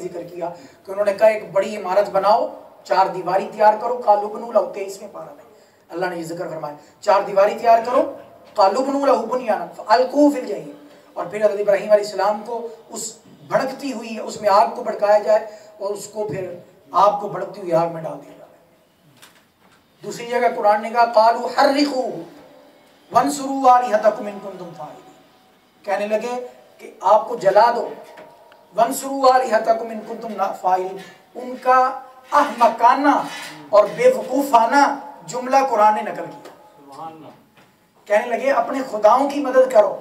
ذکر کیا کہ انہوں نے کہا ایک بڑی عمارت بناؤ، 4 دیواری تیار کرو، قالوا بنوا لہو 23ویں پارہ میں اللہ نے یہ ذکر فرمایا 4 دیواری تیار کرو، قالوا بنوا لہو بنیانا فالقوا فی الجحیم، اور پھر حضرت ابراہیم علیہ السلام کو اس بھڑکتی ہوئی اس میں آگ کو بھڑکایا جائے اور اس کو پھر آگ کو بھڑکتی ہوئی آگ میں ڈال دیا جائے۔ دوسری جگہ قرآن نے کہا قالوا حرقوه وانصروا آلہتکم ان کنتم فاعلین، کہنے لگے کہ آپ کو جلا دو، وانصروا آلہتکم ان کنتم فاعلین، ان کا احمقانہ اور بے وقوفانہ جملہ قرآن نے نقل کیا، کہنے لگے اپنے خداؤں کی مدد کرو،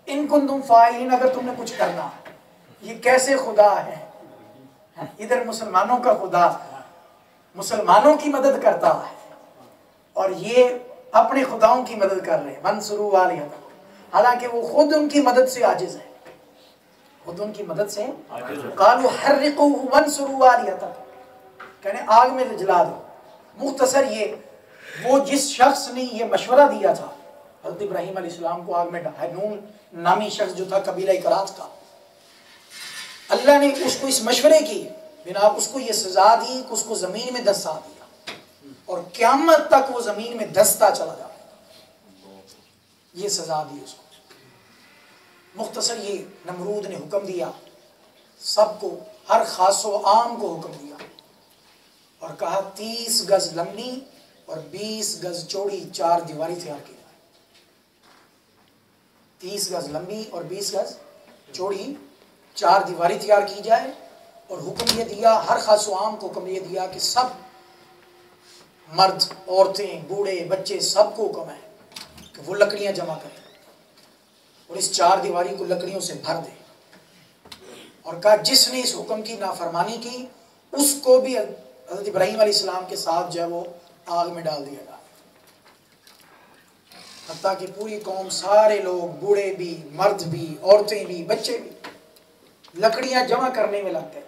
ان کنتم فاعلین اگر تم نے کچھ کرنا، یہ کیسے خدا ہے؟ ادھر مسلمانوں کا خدا مسلمانوں کی مدد کرتا ہے اور یہ اپنے خداؤں کی مدد کر رہے ہیں، وانصروا آلہتکم، حالانکہ وہ خود ان کی مدد سے عاجز ہے، خود ان کی مدد سے قالوا حرقوه وانصروا آلہتکم، کہنے آگ میں جلا دو۔ مختصر یہ وہ جس شخص نے یہ مشورہ دیا تھا حضرت ابراہیم علیہ السلام کو آگ میں ہنون نامی شخص جو تھا قبیلہ کرات کا، اللہ نے اس کو اس مشورے کی بنا اس کو یہ سزا دی کہ اس کو زمین میں دسا دیا اور قیامت تک وہ زمین میں دستا چلا جائے گا، یہ سزا دی اس کو۔ مختصر یہ نمرود نے حکم دیا سب کو، ہر خاص و عام کو حکم دیا اور کہا 30 گز لمبی اور 20 گز چوڑی 4 دیواری تیار کی جائے، 30 گز لمبی اور 20 گز چوڑی 4 دیواری تیار کی جائے، اور حکم یہ دیا ہر خاص و عام کو حکم یہ دیا کہ سب مرد عورتیں بوڑھے بچے سب کو حکم ہے کہ وہ لکڑیاں جمع کریں اور اس 4 دیواری کو لکڑیوں سے بھر دیں، اور کہا جس نے اس حکم کی نافرمانی کی اس کو بھی حضرت ابراہیم علیہ السلام کے ساتھ جو ہے وہ آگ میں ڈال دیا گا، حتیٰ کہ پوری قوم سارے لوگ بوڑھے بھی مرد بھی عورتیں بھی بچے بھی لکڑیاں جمع کرنے میں لگ گئے۔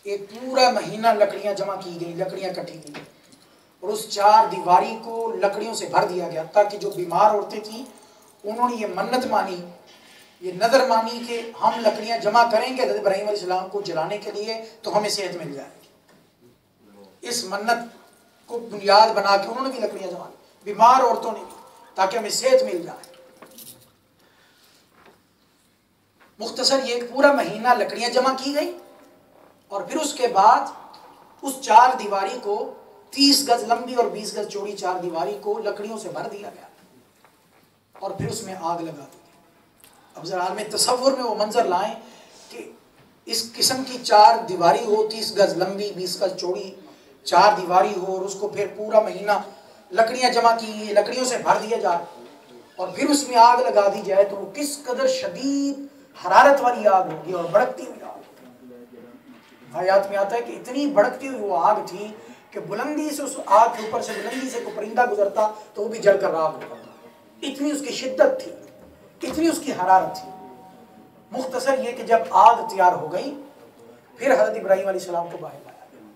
ایک پورا مہینہ لکڑیاں جمع کی گئی، لکڑیاں کٹی گئی اور اس 4 دیواری کو لکڑیوں سے بھر دیا گیا، تاکہ جو بیمار عورتیں تھیں انہوں نے یہ منت مانی، یہ نظر مانی کہ ہم لکڑیاں جمع کریں گے حضرت ابراہیم علیہ السلام کو جلانے کے لیے تو ہمیں صحت مل جائے گی۔ اس منت کو بنیاد بنا کے انہوں نے بھی لکڑیاں جمع کی، بیمار عورتوں نے بھی، تاکہ ہمیں صحت مل جائے۔ مختصر یہ ایک پورا مہینہ لکڑیاں جمع کی گئی اور پھر اس کے بعد اس 4 دیواری کو 30 گز لمبی اور 20 گز چوڑی 4 دیواری کو لکڑیوں سے بھر دیا گیا اور پھر اس میں آگ لگا دی گئی۔ اب ذرا عالم تصور میں وہ منظر لائیں کہ اس قسم کی 4 دیواری ہو، 30 گز لمبی 20 گز چوڑی 4 دیواری ہو، اور اس کو پھر پورا مہینہ لکڑیاں جمع کی لکڑیوں سے بھر دیا جائے اور پھر اس میں آگ لگا دی جائے تو وہ کس قدر شدید حرارت والی آگ ہوگی اور بھڑکتی ہوئی آگ ہوگی۔ آیات میں آتا ہے کہ اتنی بھڑکتی ہوئی وہ آگ تھی کہ بلندی سے اس آگ کے اوپر سے بلندی سے کوئی پرندہ گزرتا تو وہ بھی جل کر راکھ ہو جاتا، اتنی اس کی شدت تھی، اتنی اس کی حرارت تھی۔ مختصر یہ کہ جب آگ تیار ہو گئی پھر حضرت ابراہیم علیہ السلام کو باہر لایا گیا۔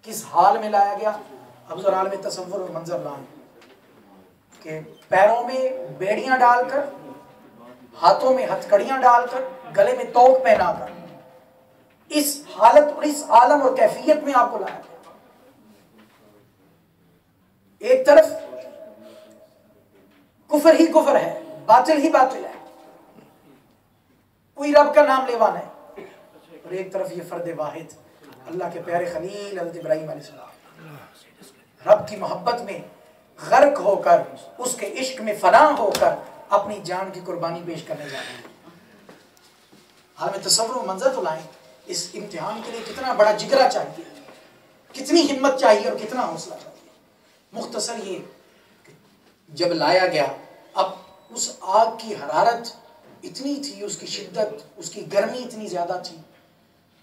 کس حال میں لایا گیا؟ اب ذرا عالم تصور و منظر لائیں کہ پیروں میں بیڑیاں ڈال کر، ہاتھوں میں ہتھکڑیاں ڈال کر، گلے میں توق پہنا کر اس حالت اور اس عالم اور کیفیت میں آپ کو لایا گیا۔ ایک طرف کفر ہی کفر ہے، باطل ہی باطل ہے، کوئی رب کا نام لیوا نہیں، اور ایک طرف یہ فرد واحد اللہ کے پیارے خلیل حضرت ابراہیم علیہ السلام رب کی محبت میں غرق ہو کر، اس کے عشق میں فنا ہو کر اپنی جان کی قربانی پیش کرنے جا رہے ہیں۔ حال میں تصور و منظر تو لائیں، اس امتحان کے لیے کتنا بڑا جگرا چاہیے، کتنی ہمت چاہیے اور کتنا حوصلہ چاہیے۔ مختصر یہ کہ جب لایا گیا اب اس آگ کی حرارت اتنی تھی، اس کی شدت، اس کی گرمی اتنی زیادہ تھی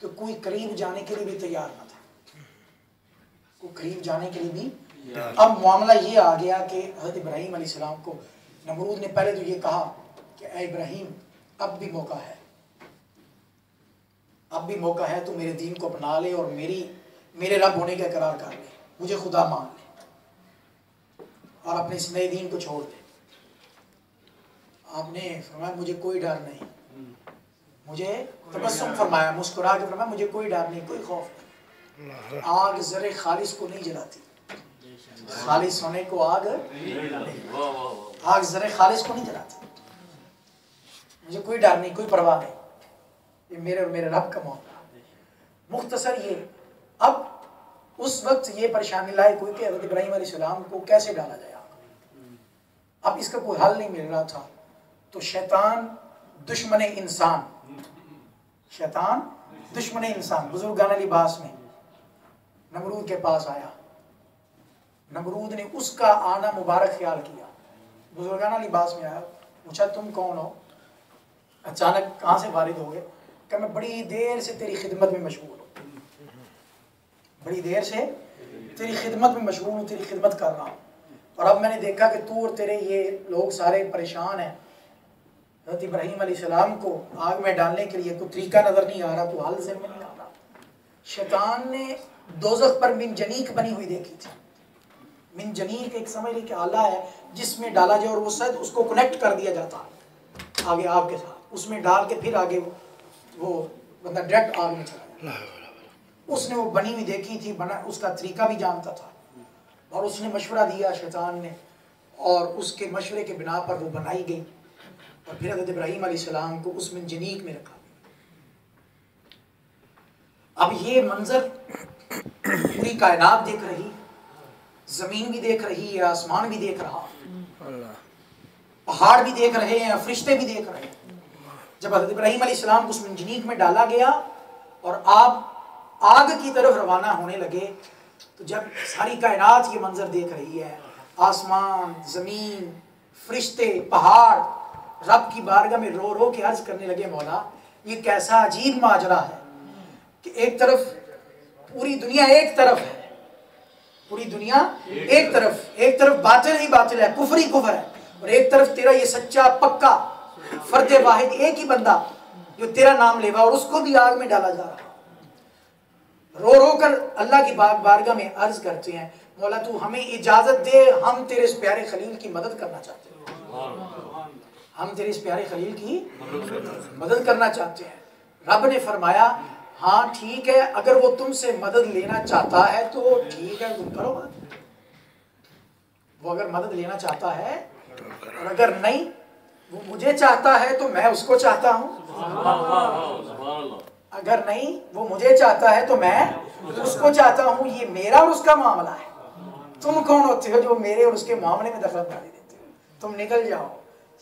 کہ کوئی قریب جانے کے لیے بھی تیار نہ تھا، کوئی قریب جانے کے لیے بھی۔ اب معاملہ یہ آ گیا کہ حضرت ابراہیم علیہ السلام کو نمرود نے پہلے تو یہ کہا کہ اے ابراہیم اب بھی موقع ہے، اب بھی موقع ہے، تو میرے دین کو اپنا لے اور میرے رب ہونے کا اقرار کر لے، مجھے خدا مان لے اور اپنے اس نئے دین کو چھوڑ دے۔ آپ نے فرمایا مجھے کوئی ڈر نہیں، مجھے تبسم فرمایا، مسکرا کے فرمایا مجھے کوئی ڈر نہیں، کوئی خوف نہیں۔ آگ زر خالص کو نہیں جلاتی، خالص ہونے کو آگ زر خالص کو نہیں جلاتی، مجھے کوئی ڈر نہیں، کوئی پرواہ نہیں، یہ میرے اور میرے رب کا معاملہ۔ مختصر یہ، اب اس وقت یہ پریشانی لائے کوئی کہ حضرت ابراہیم علیہ السلام کو کیسے ڈالا جائے، اب اس کا کوئی حل نہیں مل رہا تھا، تو شیطان دشمن انسان، شیطان دشمن انسان بزرگانہ لباس میں نمرود کے پاس آیا، نمرود نے اس کا آنا مبارک خیال کیا، بزرگانہ لباس میں آیا، پوچھا تم کون ہو؟ اچانک کہاں سے وارد ہو گئے؟ کہ میں بڑی دیر سے تیری خدمت میں مشغول ہوں، بڑی دیر سے تیری خدمت میں مشغول ہوں، تیری خدمت کر رہا ہوں، اور اب میں نے دیکھا کہ تو اور تیرے یہ لوگ سارے پریشان ہیں، حضرت ابراہیم علیہ السلام کو آگ میں ڈالنے کے لیے کوئی طریقہ نظر نہیں آ رہا، تو حل ذہن میں نہیں آ رہا۔ شیطان نے دوزخ پر منجنیق بنی ہوئی دیکھی تھی، منجنیق ایک سمجھ لیں کہ آلہ ہے جس میں ڈالا جائے اور وہ شاید اس کو کنیکٹ کر دیا جاتا ہے آگے آگ کے ساتھ، اس میں ڈال کے پھر آگے وہ بندہ ڈائریکٹ آگ میں چلا جاتا۔ اس نے وہ بنی ہوئی دیکھی تھی، بنا اس کا طریقہ بھی جانتا تھا، اور اس نے مشورہ دیا شیطان نے، اور اس کے مشورے کے بنا پر وہ بنائی گئی، اور پھر حضرت ابراہیم علیہ السلام کو اس منجنیق میں رکھا۔ اب یہ منظر پوری کائنات دیکھ رہی، زمین بھی دیکھ رہی ہے، آسمان بھی دیکھ رہا، پہاڑ بھی دیکھ رہے ہیں، فرشتے بھی دیکھ رہے ہیں۔ جب حضرت ابراہیم علیہ السلام کو اس منجنیق میں ڈالا گیا اور آپ آگ کی طرف روانہ ہونے لگے، تو جب ساری کائنات یہ منظر دیکھ رہی ہے، آسمان، زمین، فرشتے، پہاڑ، رب کی بارگاہ میں رو رو کے عرض کرنے لگے مولا یہ کیسا عجیب ماجرا ہے کہ ایک طرف پوری دنیا ایک طرف ہے، پوری دنیا ایک طرف باطل ہی باطل ہے، کفر ہی کفر ہے، اور ایک طرف تیرا یہ سچا پکا فرد واحد ایک ہی بندہ جو تیرا نام لیوا، اور اس کو بھی آگ میں ڈالا جا رہا۔ رو رو کر اللہ کی بارگاہ میں عرض کرتے ہیں مولا تو ہمیں اجازت دے، ہم تیرے اس پیارے خلیل کی مدد کرنا چاہتے ہیں، ہم تیرے اس پیارے خلیل کی مدد کرنا چاہتے ہیں۔ رب نے فرمایا ہاں ٹھیک ہے، اگر وہ تم سے مدد لینا چاہتا ہے تو ٹھیک ہے تم کرو مدد، وہ اگر مدد لینا چاہتا ہے، اور اگر نہیں وہ مجھے چاہتا ہے تو میں اس کو چاہتا ہوں، اگر نہیں وہ مجھے چاہتا ہے تو میں اس کو چاہتا ہوں، یہ میرا اور اس کا معاملہ ہے، تم کون ہوتے ہو جو میرے اور اس کے معاملے میں دخل اندازی دیتے ہو؟ تم نکل جاؤ،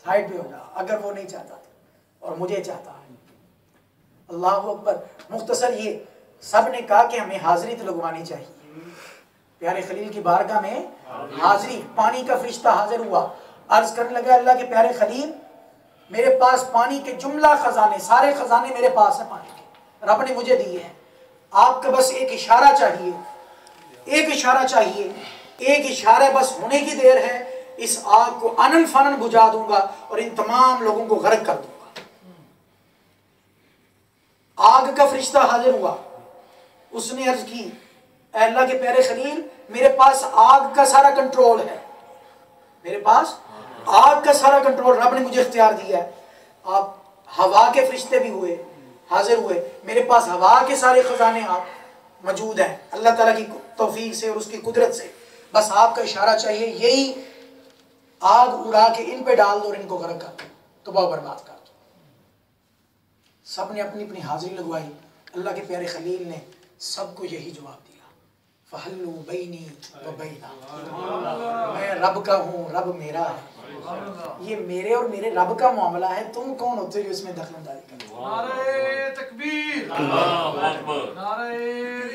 سائڈ پہ ہو جاؤ اگر وہ نہیں چاہتا اور مجھے چاہتا ہے۔ اللہ اکبر۔ مختصر یہ سب نے کہا کہ ہمیں حاضری تو لگوانی چاہیے، پیارے خلیل کی بارگاہ میں حاضری۔ پانی کا فرشتہ حاضر ہوا، عرض کرنے لگا اللہ کے پیارے خلیل میرے پاس پانی کے جملہ خزانے، سارے خزانے میرے پاس ہیں پانی کے، رب نے مجھے دیے ہیں، آپ کا بس ایک اشارہ چاہیے، ایک اشارہ چاہیے، ایک اشارہ بس ہونے کی دیر ہے، اس آگ کو انن فنن بجھا دوں گا اور ان تمام لوگوں کو غرق کر دوں گا۔ آگ کا فرشتہ حاضر ہوا، اس نے عرض کی اے اللہ کے پیارے خلیل میرے پاس آگ کا سارا کنٹرول ہے، میرے پاس آگ کا سارا کنٹرول رب نے مجھے اختیار دیا ہے۔ آپ ہوا کے فرشتے بھی ہوئے، حاضر ہوئے، میرے پاس ہوا کے سارے خزانے آپ موجود ہیں اللہ تعالیٰ کی توفیق سے اور اس کی قدرت سے، بس آپ کا اشارہ چاہیے، یہی آگ اڑا کے ان پہ ڈال دو اور ان کو غرق کر دو، تباہ برباد کر دو۔ سب نے اپنی اپنی حاضری لگوائی، اللہ کے پیارے خلیل نے سب کو یہی جواب دیا فَحَلُّوا بَيْنِي وَبَيْنَا، میں رب کا ہوں، رب میرا ہے، یہ میرے اور میرے رب کا معاملہ ہے، تم کون ہوتے جو اس میں دخل اندازی کرتے ہو؟ نعرہ تکبیر، اللہ اکبر، نعرہ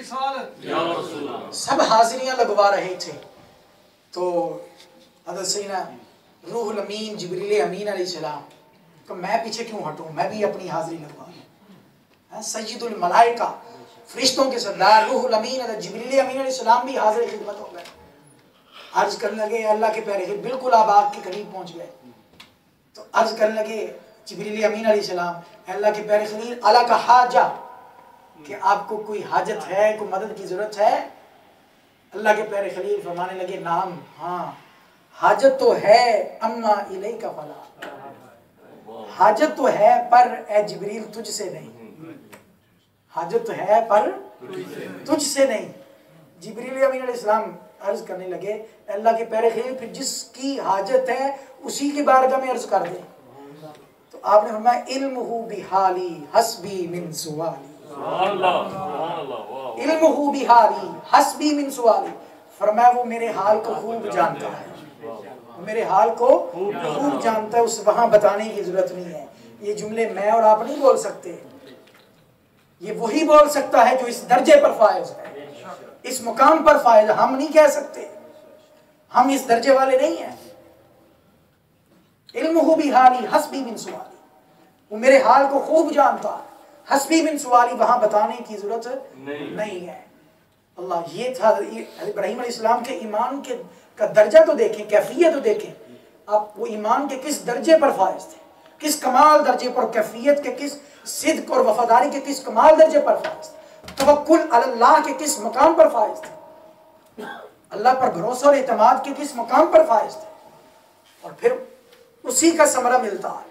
رسالت، یا رسول اللہ۔ سب حاضریاں لگوا رہے تھے، تو حضرت سیدنا روح الامین جبریل امین علیہ السلام کہ میں پیچھے کیوں ہٹوں، میں بھی اپنی حاضری لگواؤں۔ سید الملائکہ، فرشتوں کے سردار روح الامین حضرت جبریل امین علیہ السلام بھی حاضر خدمت ہو گئے، عرض کرنے لگے اللہ کے پیارے خلیل، بالکل آپ آگ کے قریب پہنچ گئے تو عرض کرنے لگے جبریل امین علیہ السلام اے اللہ کے پیارے خلیل اللہ کا حاجہ، کہ آپ کو کوئی حاجت ہے، کوئی مدد کی ضرورت ہے؟ اللہ کے پیارے خلیل فرمانے لگے نعم، ہاں حاجت تو ہے، اما الیک فلا، حاجت تو ہے پر اے جبریل تجھ سے نہیں، حاجت تو ہے پر تجھ سے نہیں۔ جبریل امین علیہ السلام عرض کرنے لگے اللہ کے پیارے خلیل پھر جس کی حاجت ہے اسی کی بارگاہ میں عرض کر دیں۔ تو آپ نے فرمایا علمہ بحالی حسبی من سوالی، علمہ بحالی حسبی من سوالی، فرمایا وہ میرے حال کو خوب جانتا ہے، میرے حال کو خوب جانتا ہے، اس وہاں بتانے کی ضرورت نہیں ہے۔ یہ جملے میں اور آپ نہیں بول سکتے، یہ وہی بول سکتا ہے جو اس درجے پر فائز ہے، اس مقام پر فائز ہے، ہم نہیں کہہ سکتے، ہم اس درجے والے نہیں ہیں۔ علمہ بحالی حسبی من سوالی، وہ میرے حال کو خوب جانتا ہے، حسبی من سوالی وہاں بتانے کی ضرورت نہیں ہے۔ اللہ، یہ تھا ابراہیم علیہ السلام کے ایمان کا درجہ تو دیکھیں، کیفیت تو دیکھیں، آپ وہ ایمان کے کس درجے پر فائز تھے، کس کمال درجے پر، کیفیت کے کس صدق اور وفاداری کے کس کمال درجے پر فائز تھے، توکل علی اللہ کے کس مقام پر فائز تھے، اللہ پر بھروسہ اور اعتماد کے کس مقام پر فائز تھے، اور پھر اسی کا ثمرہ ملتا ہے،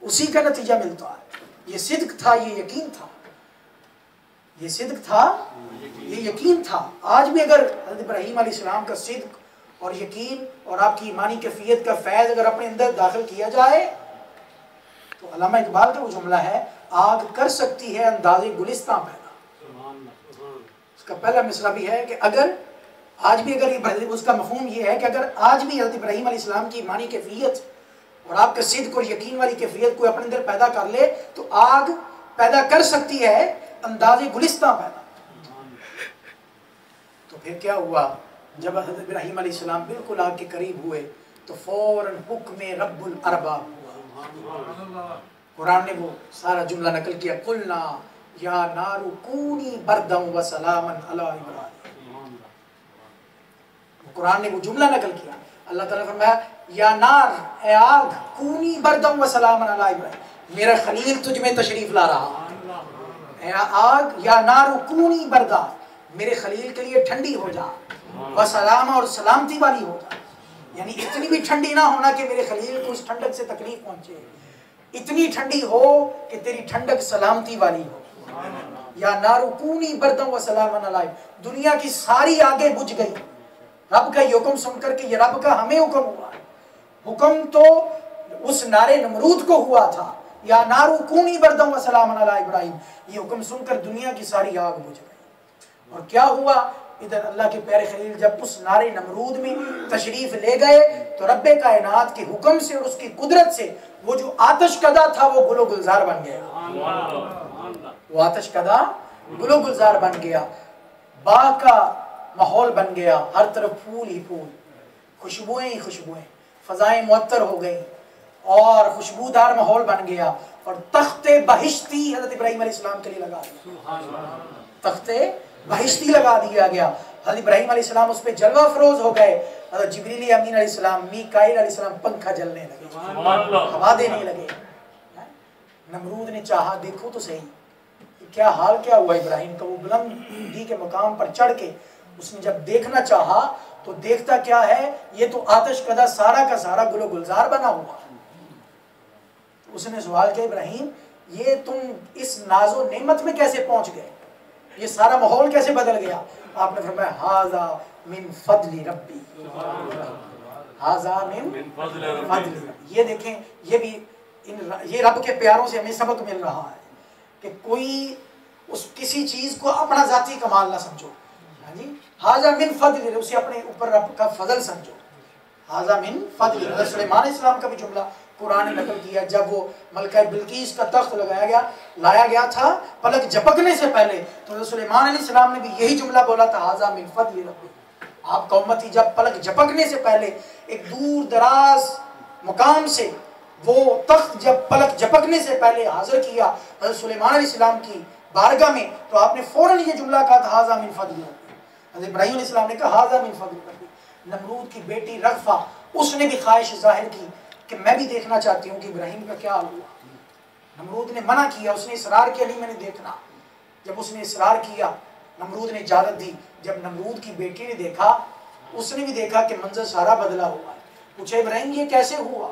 اسی کا نتیجہ ملتا ہے۔ یہ صدق تھا، یہ یقین تھا، یہ صدق تھا، یہ یقین تھا۔ آج بھی اگر حضرت ابراہیم علیہ السلام کا صدق اور یقین اور آپ کی ایمانی کیفیت کا فیض اگر اپنے اندر داخل کیا جائے تو علامہ اقبال کا وہ جملہ ہے آگ کر سکتی ہے انداز گلستاں پیدا۔ اس کا پہلا مصرع بھی ہے کہ اگر آج بھی اگر اس کا مفہوم یہ ہے کہ اگر آج بھی حضرت ابراہیم علیہ السلام کی ایمانی کیفیت اور آپ کا صدق اور یقین والی کیفیت کو اپنے اندر پیدا کر لے تو آگ پیدا کر سکتی ہے انداز گلستاں پیدا۔ تو پھر کیا ہوا، جب حضرت ابراہیم علیہ السلام بالکل آگ کے قریب ہوئے تو فوراً حکم رب الارباب ہوا۔ قرآن نے وہ سارا جملہ نقل کیا، قلنا یا نار کونی بردا وسلاما علی ابراہیم۔ قرآن نے وہ جملہ نقل کیا، اللہ تعالیٰ نے فرمایا یا نار، اے آگ، کونی بردا وسلاما علی ابراہیم، میرا خلیل تجھ میں تشریف لا رہا۔ اے آگ، یا نار کونی بردا، میرے خلیل کے لیے ٹھنڈی ہو جا، وسلامہ، اور سلامتی والی ہو جا، یعنی اتنی بھی ٹھنڈی نہ ہونا کہ میرے خلیل کو اس ٹھنڈک سے تکلیف پہنچے، اتنی ٹھنڈی ہو کہ تیری ٹھنڈک سلامتی والی ہو۔ یا نارو کونی بردم و سلام علیہ، دنیا کی ساری آگیں بجھ گئی رب کا یہ حکم سن کر کے، یہ رب کا ہمیں حکم ہوا، حکم تو اس نار نمرود کو ہوا تھا، یا نارو کونی بردم و سلام علیہ ابراہیم، یہ حکم سن کر دنیا کی ساری آگ بجھ گئی۔ اور کیا ہوا، ادھر اللہ کے پیارے خلیل جب اس نار نمرود میں تشریف لے گئے تو رب کائنات کے حکم سے اور اس کی قدرت سے وہ جو آتش کدہ تھا وہ گل و گلزار بن گیا، وہ آتش کدہ گل و گلزار بن گیا، باغ کا ماحول بن گیا، ہر طرف پھول ہی پھول، خوشبوئیں ہی خوشبوئیں، فضائیں معطر ہو گئیں اور خوشبودار ماحول بن گیا، اور تخت بہشتی حضرت ابراہیم علیہ السلام کے لیے لگا دیا، تخت بہشتی لگا دیا گیا۔ حضرت ابراہیم علیہ السلام اس پہ جلوہ افروز ہو گئے، حضرت جبریل امین علیہ السلام، میکائیل علیہ السلام پنکھا جلنے لگے، ہوا دینے لگے۔ نمرود نے چاہا دیکھو تو صحیح کیا حال کیا ہوا ابراہیم کا، وہ بلندی کے مقام پر چڑھ کے اس نے جب دیکھنا چاہا تو دیکھتا کیا ہے، یہ تو آتش کدہ سارا کا سارا گل و گلزار بنا ہوا۔ اس نے سوال کیا ابراہیم یہ تم اس ناز و نعمت میں کیسے پہنچ گئے، یہ سارا ماحول کیسے بدل گیا؟ آپ نے فرمایا ھذا من فضل ربی، ھذا من فضل ربی۔ یہ دیکھیں، یہ بھی یہ رب کے پیاروں سے ہمیں سبق مل رہا ہے کہ کوئی اس کسی چیز کو اپنا ذاتی کمال نہ سمجھو، جی ھذا من فضل، اسے اپنے اوپر رب کا فضل سمجھو، ھذا من فضل۔ حضرت سلیمان علیہ السلام کا بھی جملہ قرآن نے نقل کیا، جب وہ ملکہ بلقیس کا تخت لایا گیا تھا پلک جھپکنے سے پہلے، تو حضرت سلیمان علیہ السلام نے بھی یہی جملہ بولا تھا، ھذا من فضل ربی۔ آپ کا امتی جب پلک جھپکنے سے پہلے ایک دور دراز مقام سے وہ تخت جب پلک جھپکنے سے پہلے حاضر کیا حضرت سلیمان علیہ السلام کی بارگاہ میں، تو آپ نے فوراً یہ جملہ کہا تھا، ھذا من فضل ربی۔ حضرت ابراہیم علیہ السلام نے کہا ھذا من فضل ربی۔ نمرود کی بیٹی رغفہ، اس نے بھی خواہش ظاہر کی کہ میں بھی دیکھنا چاہتی ہوں کہ ابراہیم کا کیا حال ہوا۔ نمرود نے منع کیا، اس نے اصرار کیا نہیں میں نے دیکھنا۔ جب اس نے اصرار کیا، نمرود نے اجازت دی۔ جب نمرود کی بیٹی نے دیکھا، اس نے بھی دیکھا کہ منظر سارا بدلا ہوا ہے، پوچھا ابراہیم یہ کیسے ہوا؟